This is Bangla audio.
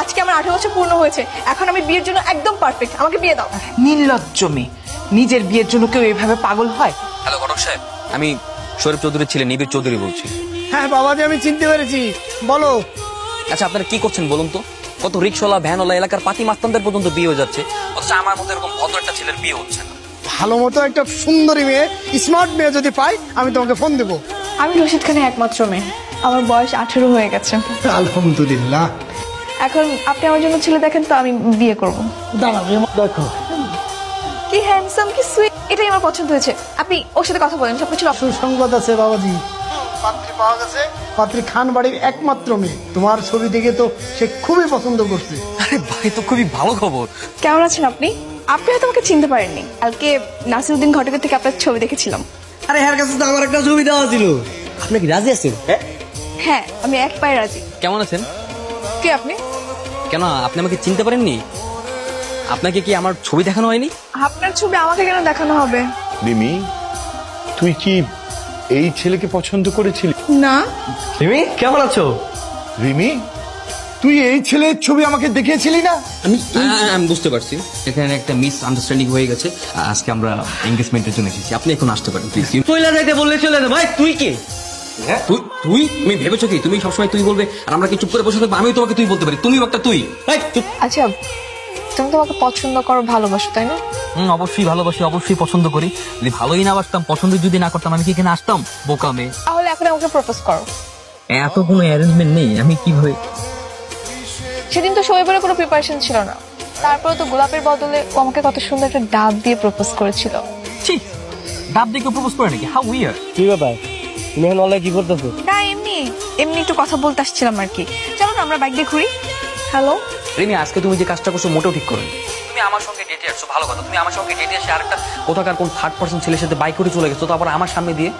আজকে আমার 18 বছর পূর্ণ হয়েছে, এখন আমি বিয়ের জন্য একদম পারফেক্ট, আমাকে বিয়ে দাও। নির্লজ্জ মেয়ে, নিজের বিয়ের জন্য কেউ এভাবে পাগল হয়? হ্যালো ঘটক সাহেব, আমি শরীফ চৌধুরীর ছেলে নিবিড় চৌধুরী বলছি। হ্যাঁ বাবাজি, আমি চিনতে পেরেছি, বলো। আচ্ছা আপনারা কি করছেন বলুন তো? কত রিক্সাওয়ালা ভ্যানওয়ালা এলাকার পাতি মাস্তানদের পর্যন্ত বিয়ে হয়ে যাচ্ছে, অথচ আমার মতো এরকম ভদ্র একটা ছেলের বিয়ে হচ্ছে না। ভালো মতো একটা সুন্দরী মেয়ে, স্মার্ট মেয়ে যদি পাই আমি তোমাকে ফোন দেবো। আমি রশিদ খানের একমাত্র মেয়ে, আমার বয়স 18 হয়ে গেছে। আলহামদুলিল্লাহ। এখন আপনি আমার জন্য ছেলে দেখেন তো, আমি বিয়ে করব। দাঁড়াবে, দেখো কি হ্যান্ডসাম, কি সুইট, এটাই আমার পছন্দ হয়েছে। আপনি ওর সাথে কথা বলেন, সবকিছু সুসংবাদ আছে বাবাজি, পাত্রী পাওয়া গেছে। পাত্রী খান বাড়ির একমাত্র মেয়ে, তোমার ছবি দেখে তো সে খুবই পছন্দ করছে। আরে ভাই, তো খুবই ভালো খবর। কেমন আছেন আপনি? আপনি হয়তো আমাকে চিনতে পারেননি, কালকে নাসিরউদ্দিন ঘটকের থেকে আপনার ছবি দেখেছিলাম। আরে হ্যার কাছে তো আমার একটা ছবি দেওয়া ছিল। আপনি কি রাজি আছেন? হ্যাঁ, আমি এক পায়ে রাজি। কেমন আছেন? কে আপনি? কেন আপনি আমাকে চিনতে পারেননি? আপনাকে কি আমার ছবি দেখানো হয়নি? আপনার ছবি আমাকে কেন দেখানো হবে? রিমি, তুই কি এই ছেলেকে পছন্দ করেছিলি? না। রিমি কেমন আছো? রিমি, তুই এই ছেলের ছবি আমাকে দেখিয়েছিলি না? আমি বুঝতে পারছি, এখানে একটা মিস আন্ডারস্ট্যান্ডিং হয়ে গেছে। আজকে আমরা এনগেজমেন্টের জন্য এসেছি, আপনি এখন আসতে পারেন প্লিজ। চলে যাইতে বললে চলে যা। ভাই তুই কে? তুই তুই তুমি ভেবেছো কি তুমি সবসময় তুই বলবে আর আমরা কি চুপ করে বসে থাকবো? আমিও তোমাকে তুই বলতে পারি, তুমিও একটা তুই। আচ্ছা, তুমি তো আমাকে পছন্দ করো, ভালোবাসো, তাই না? অবশ্যই ভালোবাসি, অবশ্যই পছন্দ করি। যদি ভালোই না বাসতাম, পছন্দ যদি না করতাম, আমি কি এখানে আসতাম? বোকা মেয়ে। তাহলে এখন আমাকে প্রপোজ করো। এত কোনো অ্যারেঞ্জমেন্ট নেই, আমি কিভাবে? সেদিন তো শোয়েবের কোনো প্রিপারেশন ছিল না, তারপরে তো গোলাপের বদলে ও আমাকে কত সুন্দর একটা ডাব দিয়ে প্রপোজ করেছিল। ঠিক ডাব দিয়ে কেউ প্রপোজ করে নাকি? How weird. কি ব্যাপার, তুমি এখন অনলাইন কি করতেছো? না, এমনি এমনি একটু কথা বলতে আসছিলাম আর কি। চলো না আমরা বাইক দিয়ে ঘুরি। হ্যালো রিমি, আজকে তুমি যে কাজটা করছো মোটেও ঠিক করো। তুমি আমার সঙ্গে ডেটে আসছো, ভালো কথা। তুমি আমার সঙ্গে ডেটে এসে আরেকটা কোথাকার কোন থার্ড পার্সন ছেলের সাথে বাইক করে চলে গেছো, তারপর আমার সামনে দিয়ে।